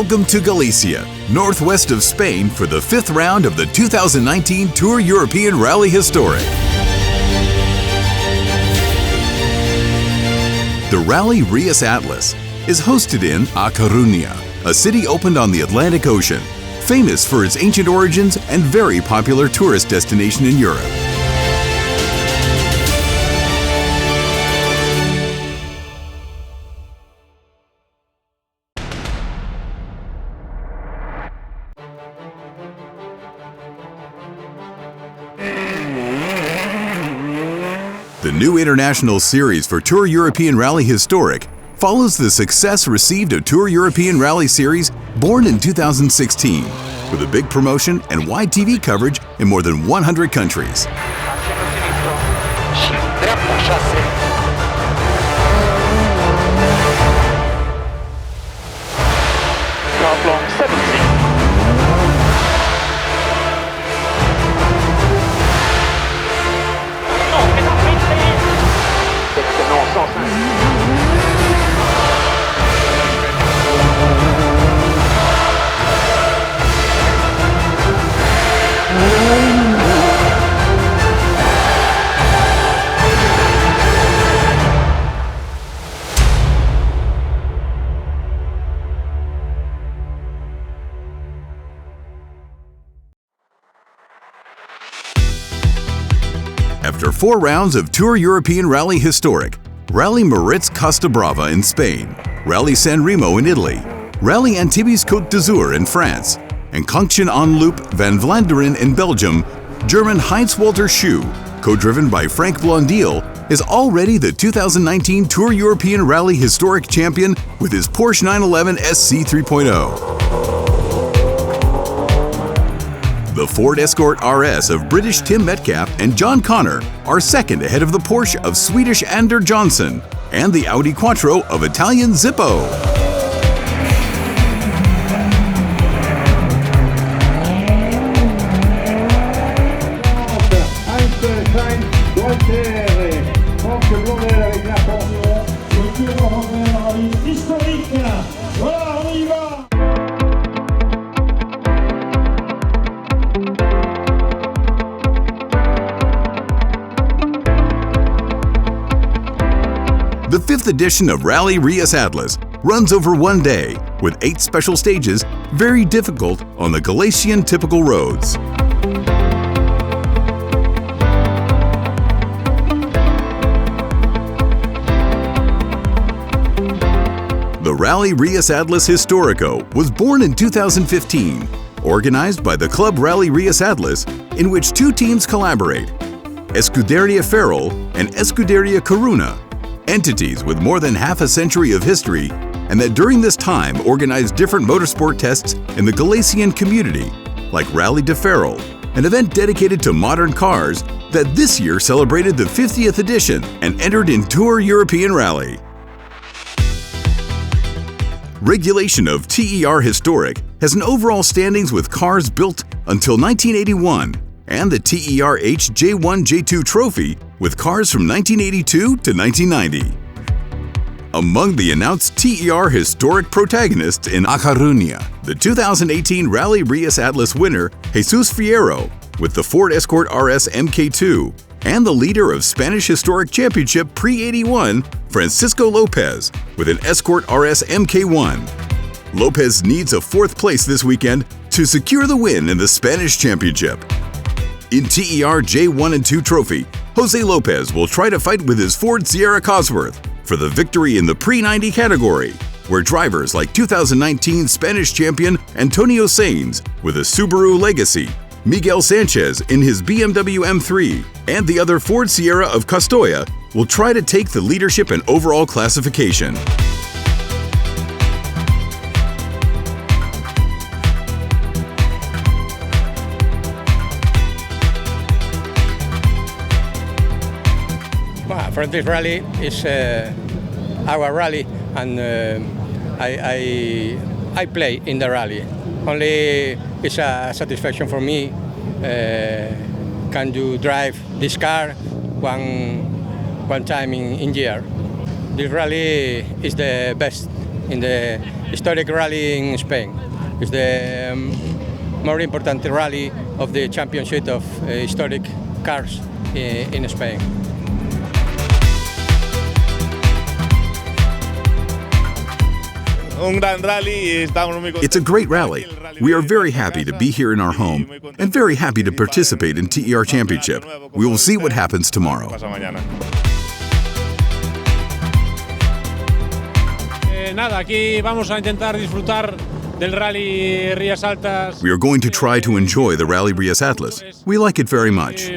Welcome to Galicia, northwest of Spain, for the fifth round of the 2019 Tour European Rally Historic. The rally Rias Altas is hosted in A Coruña, a city opened on the Atlantic Ocean, famous for its ancient origins and very popular tourist destination in Europe. The new international series for Tour European Rally Historic follows the success received of Tour European Rally Series born in 2016, with a big promotion and wide TV coverage in more than 100 countries. After 4 rounds of Tour European Rally Historic, Rally Maritz Costa Brava in Spain, Rally San Remo in Italy, Rally Antibes Côte d'Azur in France, and Conction en Loop Van Vlaanderen in Belgium, German Heinz-Walter Schuh, co-driven by Frank Blondel, is already the 2019 Tour European Rally Historic champion with his Porsche 911 SC 3.0. The Ford Escort RS of British Tim Metcalf and John Connor are second ahead of the Porsche of Swedish Ander Johnson and the Audi Quattro of Italian Zippo. The 5th edition of Rally Rias Altas runs over 1 day, with 8 special stages, very difficult on the Galician typical roads. The Rally Rias Altas Historico was born in 2015, organized by the Club Rally Rias Altas, in which 2 teams collaborate, Escuderia Ferrol and Escuderia Coruna, entities with more than half a century of history, and that during this time organized different motorsport tests in the Galician community, like Rally de Ferrol, an event dedicated to modern cars that this year celebrated the 50th edition and entered in Tour European Rally. Regulation of TER Historic has an overall standings with cars built until 1981, and the TER H J1 J2 trophy with cars from 1982 to 1990. Among the announced TER historic protagonists in A Coruña, the 2018 Rally Rias Altas winner Jesus Fierro with the Ford Escort RS MK2, and the leader of Spanish Historic Championship Pre-81, Francisco Lopez, with an Escort RS MK1. Lopez needs a 4th place this weekend to secure the win in the Spanish Championship. In TER J1 and 2 trophy, Jose Lopez will try to fight with his Ford Sierra Cosworth for the victory in the Pre-90 category, where drivers like 2019 Spanish champion Antonio Sainz with a Subaru Legacy, Miguel Sanchez in his BMW M3, and the other Ford Sierra of Castoya will try to take the leadership and overall classification. For this rally is our rally, and I play in the rally. Only it's a satisfaction for me. Can you drive this car one time in year? This rally is the best in the historic rally in Spain. It's the more important rally of the championship of historic cars in Spain. It's a great rally. We are very happy to be here in our home and very happy to participate in TER Championship. We will see what happens tomorrow. Nada, aquí vamos a intentar disfrutar del rally Rias Altas. We are going to try to enjoy the Rally Rias Altas. We like it very much.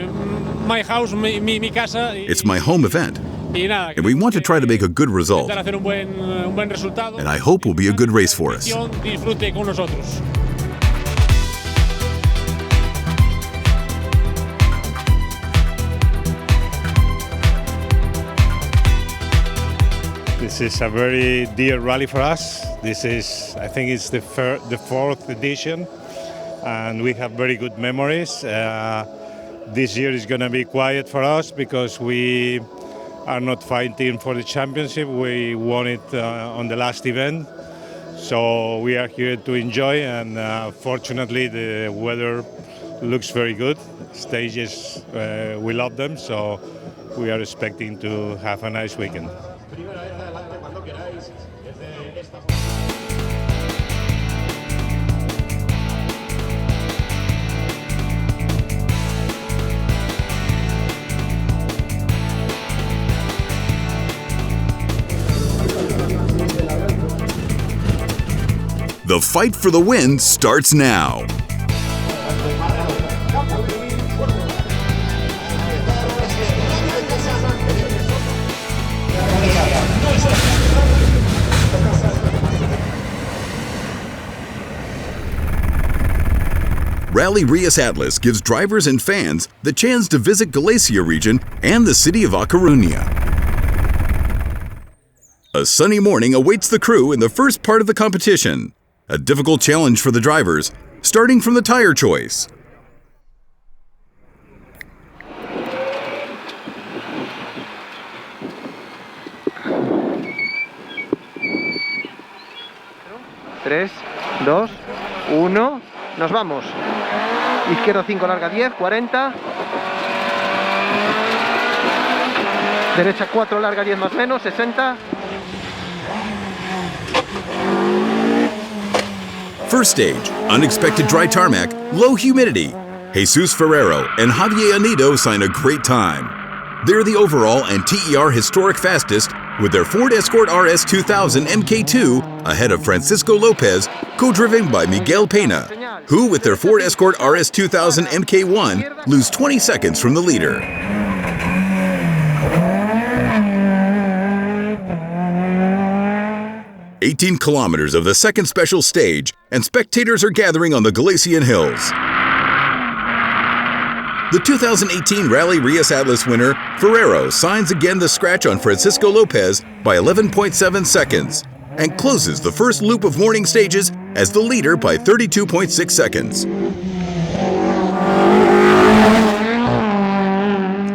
My house, mi casa. It's my home event. And we want to try to make a good result. And I hope will be a good race for us. This is a very dear rally for us. This is, I think it's the fourth edition, and we have very good memories. This year is going to be quiet for us because we are not fighting for the championship. We won it on the last event. So we are here to enjoy, and fortunately the weather looks very good. Stages, we love them, so we are expecting to have a nice weekend. The fight for the win starts now. Rally Rias Altas gives drivers and fans the chance to visit Galicia region and the city of A Coruña. A sunny morning awaits the crew in the first part of the competition. A difficult challenge for the drivers, starting from the tire choice. Tres, dos, uno, nos vamos. Izquierdo 5 larga 10, 40. Derecha 4 larga 10 más menos, 60. First stage, unexpected dry tarmac, low humidity. Jesus Ferrero and Javier Anido sign a great time. They're the overall and TER historic fastest with their Ford Escort RS 2000 MK2 ahead of Francisco Lopez, co-driven by Miguel Pena, who with their Ford Escort RS 2000 MK1 lose 20 seconds from the leader. "18 kilometers of the second special stage, and spectators are gathering on the Galician hills. The 2018 Rally Rias Altas winner, Ferrero, signs again the scratch on Francisco Lopez by 11.7 seconds and closes the first loop of morning stages as the leader by 32.6 seconds.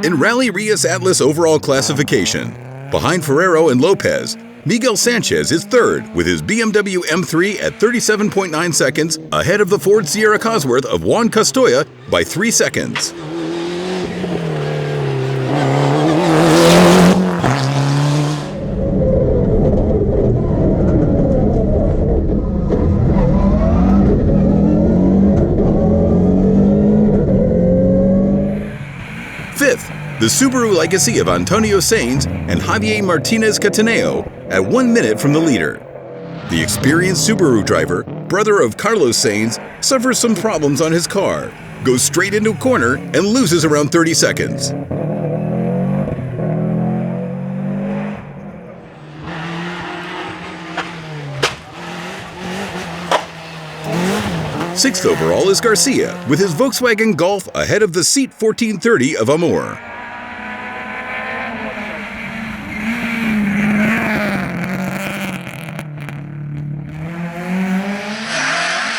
In Rally Rias Altas overall classification, behind Ferrero and Lopez, Miguel Sanchez is third with his BMW M3 at 37.9 seconds, ahead of the Ford Sierra Cosworth of Juan Castoya by 3 seconds. Fifth, the Subaru Legacy of Antonio Sainz and Javier Martinez Cataneo at 1 minute from the leader. The experienced Subaru driver, brother of Carlos Sainz, suffers some problems on his car, goes straight into a corner and loses around 30 seconds. Sixth overall is Garcia with his Volkswagen Golf ahead of the Seat 1430 of Amor.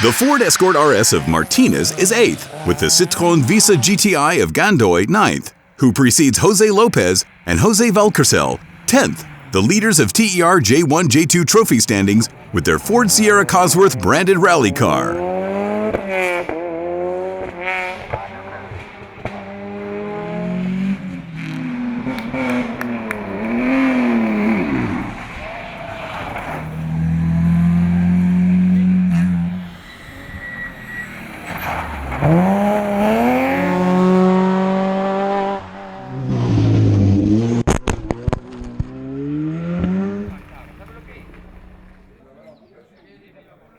The Ford Escort RS of Martinez is 8th, with the Citroën Visa GTI of Gandoy 9th, who precedes Jose Lopez and Jose Valcarcel 10th, the leaders of TER J1 J2 trophy standings with their Ford Sierra Cosworth branded rally car.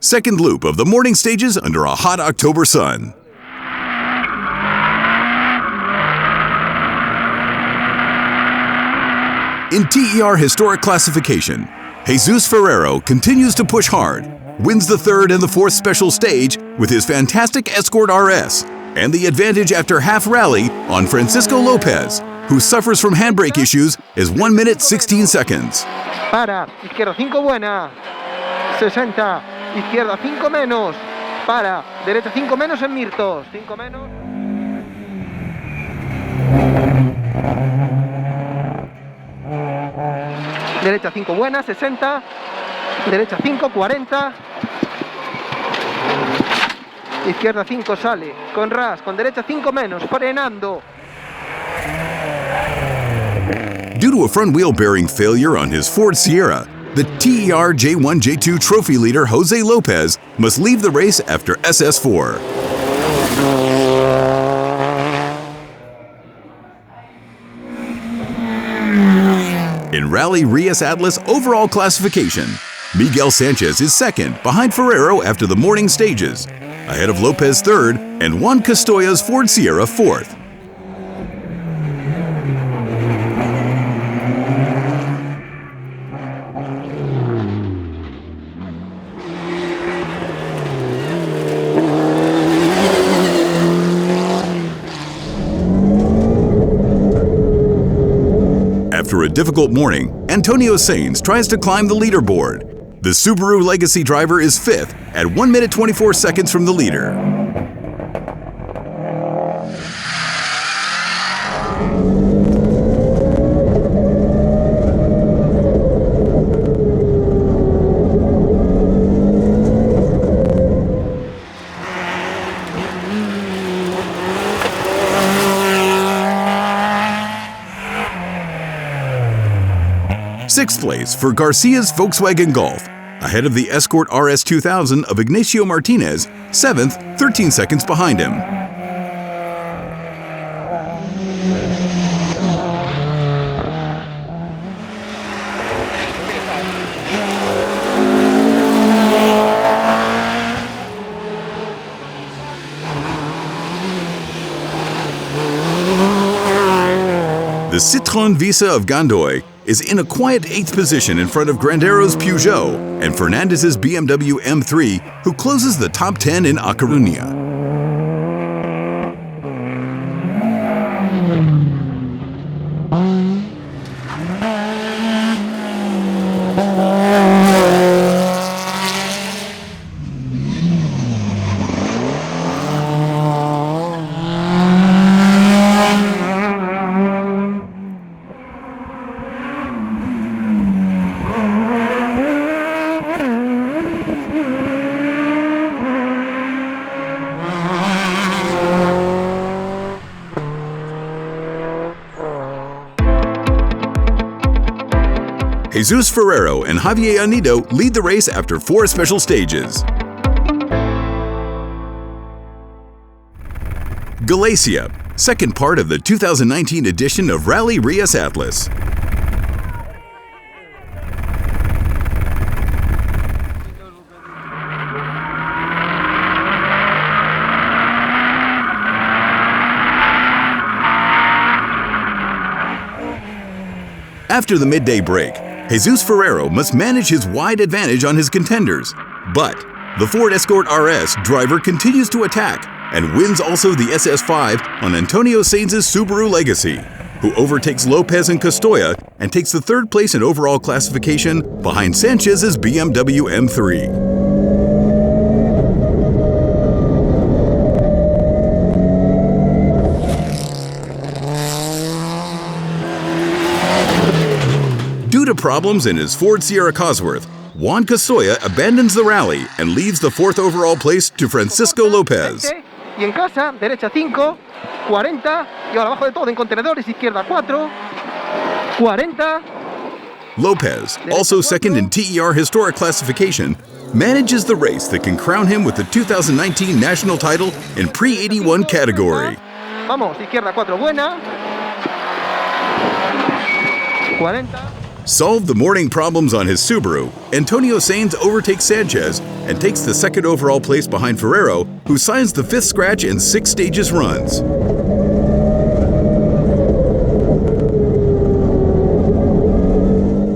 Second loop of the morning stages under a hot October sun. In TER historic classification, Jesus Ferrero continues to push hard, wins the third and the fourth special stage with his fantastic Escort RS, and the advantage after half rally on Francisco Lopez, who suffers from handbrake issues, is 1 minute 16 seconds. Para, izquierda 5 buena, 60, izquierda 5 menos, para, derecha 5 menos en Mirtos, 5 menos. Derecha 5 buena, 60, derecha 5, 40, izquierda 5 sale, con ras, con derecha 5 menos, frenando. Due to a front wheel bearing failure on his Ford Sierra, the TER J1 J2 trophy leader Jose Lopez must leave the race after SS4. In Rally Rias Altas overall classification, Miguel Sanchez is second behind Ferrero after the morning stages, ahead of Lopez third and Juan Castoya's Ford Sierra fourth. After a difficult morning, Antonio Sainz tries to climb the leaderboard. The Subaru Legacy driver is fifth at 1 minute 24 seconds from the leader. Sixth place for Garcia's Volkswagen Golf, ahead of the Escort RS 2000 of Ignacio Martinez, seventh, 13 seconds behind him. The Citroën Visa of Gandoy is in a quiet 8th position in front of Grandero's Peugeot and Fernandez's BMW M3, who closes the top 10 in A Coruña. Jesus Ferrero and Javier Anido lead the race after 4 special stages. Galicia, second part of the 2019 edition of Rally Rias Altas. After the midday break, Jesus Ferrero must manage his wide advantage on his contenders, but the Ford Escort RS driver continues to attack and wins also the SS5 on Antonio Sainz's Subaru Legacy, who overtakes Lopez and Castoya and takes the third place in overall classification behind Sanchez's BMW M3. Due to problems in his Ford Sierra Cosworth, Juan Casoya abandons the rally and leaves the 4th overall place to Francisco Lopez. Y en casa, derecha 5, 40, y ahora abajo de todo en contenedores, izquierda 4, 40. Lopez, also second in TER historic classification, manages the race that can crown him with the 2019 national title in pre-81 category. Vamos, izquierda 4, buena. 40. Solved the morning problems on his Subaru, Antonio Sainz overtakes Sanchez and takes the 2nd overall place behind Ferrero, who signs the 5th scratch in 6 stages runs.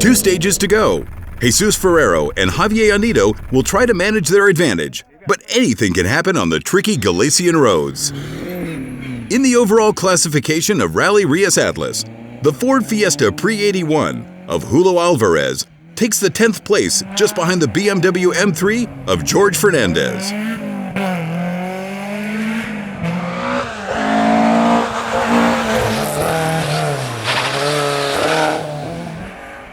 Two stages to go. Jesus Ferrero and Javier Anido will try to manage their advantage, but anything can happen on the tricky Galician roads. In the overall classification of Rally Rias Altas, the Ford Fiesta Pre-81 of Julio Alvarez takes the 10th place just behind the BMW M3 of George Fernandez.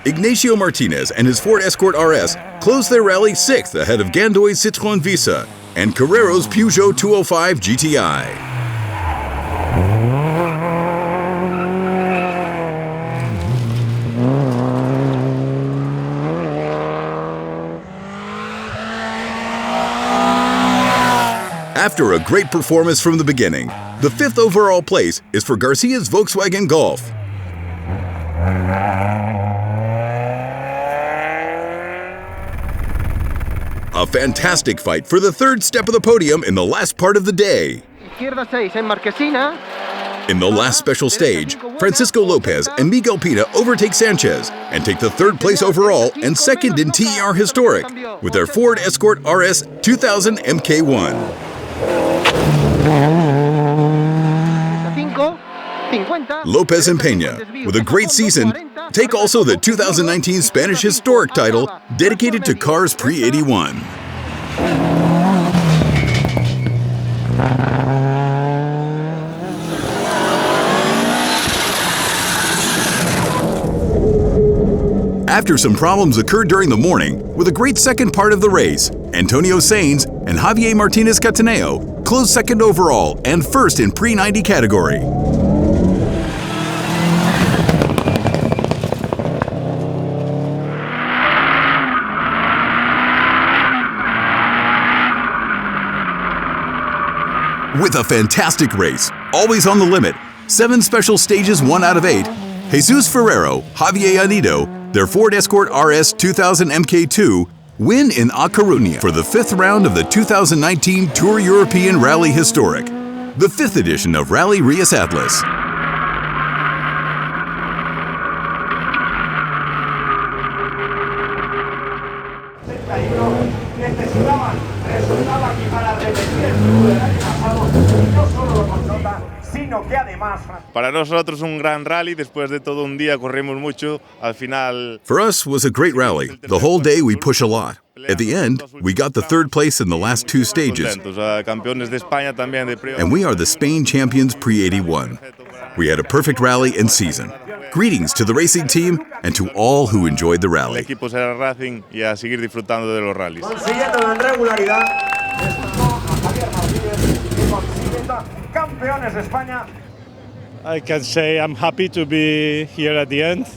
Ignacio Martinez and his Ford Escort RS close their rally 6th ahead of Gandoy's Citroën Visa and Carrero's Peugeot 205 GTI. After a great performance from the beginning, the 5th overall place is for Garcia's Volkswagen Golf. A fantastic fight for the 3rd step of the podium in the last part of the day. Izquierda 6 en Marquesina. In the last special stage, Francisco Lopez and Miguel Pina overtake Sanchez and take the 3rd place overall and 2nd in TER Historic with their Ford Escort RS 2000 MK1. Lopez and Pena, with a great season, take also the 2019 Spanish Historic title dedicated to cars pre-81. After some problems occurred during the morning, with a great second part of the race, Antonio Sainz and Javier Martinez Cataneo closed 2nd overall and 1st in pre-90 category. With a fantastic race, always on the limit, 7 special stages 1 out of 8, Jesus Ferrero, Javier Anido, their Ford Escort RS 2000 MK2 win in A Coruña for the 5th round of the 2019 Tour European Rally Historic, the 5th edition of Rally Rias Altas. Para nosotros un gran rally, después de todo un día corremos mucho, al final. For us was a great rally. The whole day we push a lot. At the end, we got the 3rd place in the last 2 stages. And we are the Spain champions pre-81. We had a perfect rally and season. Greetings to the racing team and to all who enjoyed the rally. El equipo será Racing y a seguir disfrutando de los rallies. Consiguiendo la regularidad. Campeones de España. I can say I'm happy to be here at the end.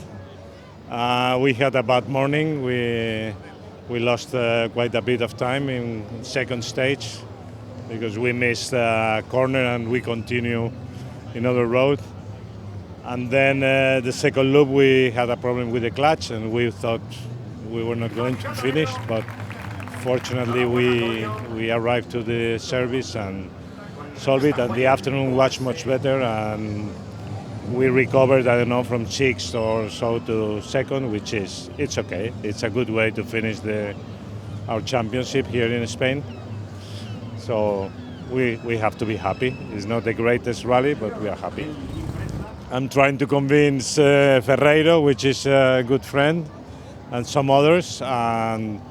We had a bad morning. We lost quite a bit of time in 2nd stage because we missed a corner and we continue in other road. And then the 2nd loop we had a problem with the clutch and we thought we were not going to finish, but fortunately we arrived to the service and solved it, and the afternoon was much better and we recovered, I don't know, from 6th or so to 2nd, which is, it's okay. It's a good way to finish our championship here in Spain. So we have to be happy. It's not the greatest rally, but we are happy. I'm trying to convince Ferreiro, which is a good friend, and some others, and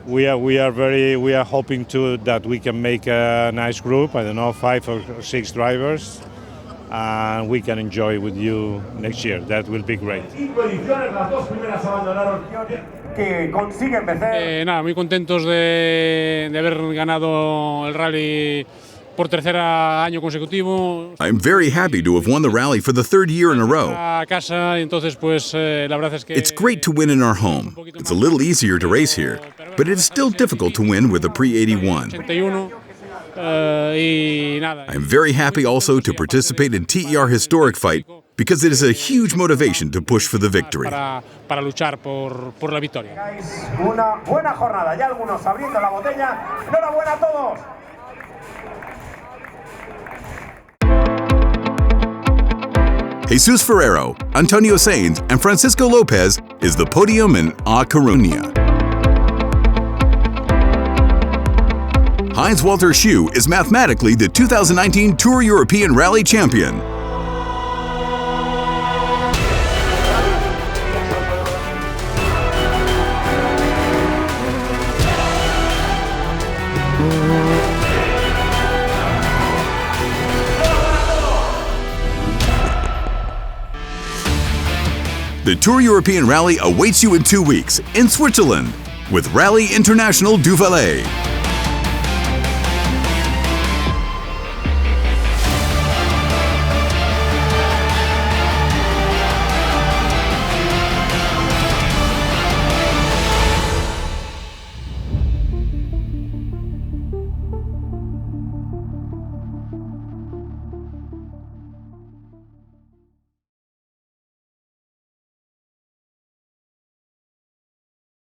we are hoping that we can make a nice group. I don't know, 5 or 6 drivers, and we can enjoy with you next year. That will be great. Que consiguen vencer. Nada, muy contentos de haber ganado el rally por tercer año consecutivo. I'm very happy to have won the rally for the third year in a row. A casa, entonces pues la verdad es que It's great to win in our home. It's a little easier to race here, but it is still difficult to win with a pre-81. 81 y nada. I'm very happy also to participate in TER Historic Fight because it is a huge motivation to push for the victory. Para luchar por la victoria. Una buena jornada, ya algunos abriendo la botella. Enhorabuena a todos. Jesus Ferrero, Antonio Sainz, and Francisco Lopez is the podium in A Coruña. Heinz-Walter Schue is mathematically the 2019 Tour European Rally Champion. The Tour European Rally awaits you in 2 weeks in Switzerland with Rally International du Valais.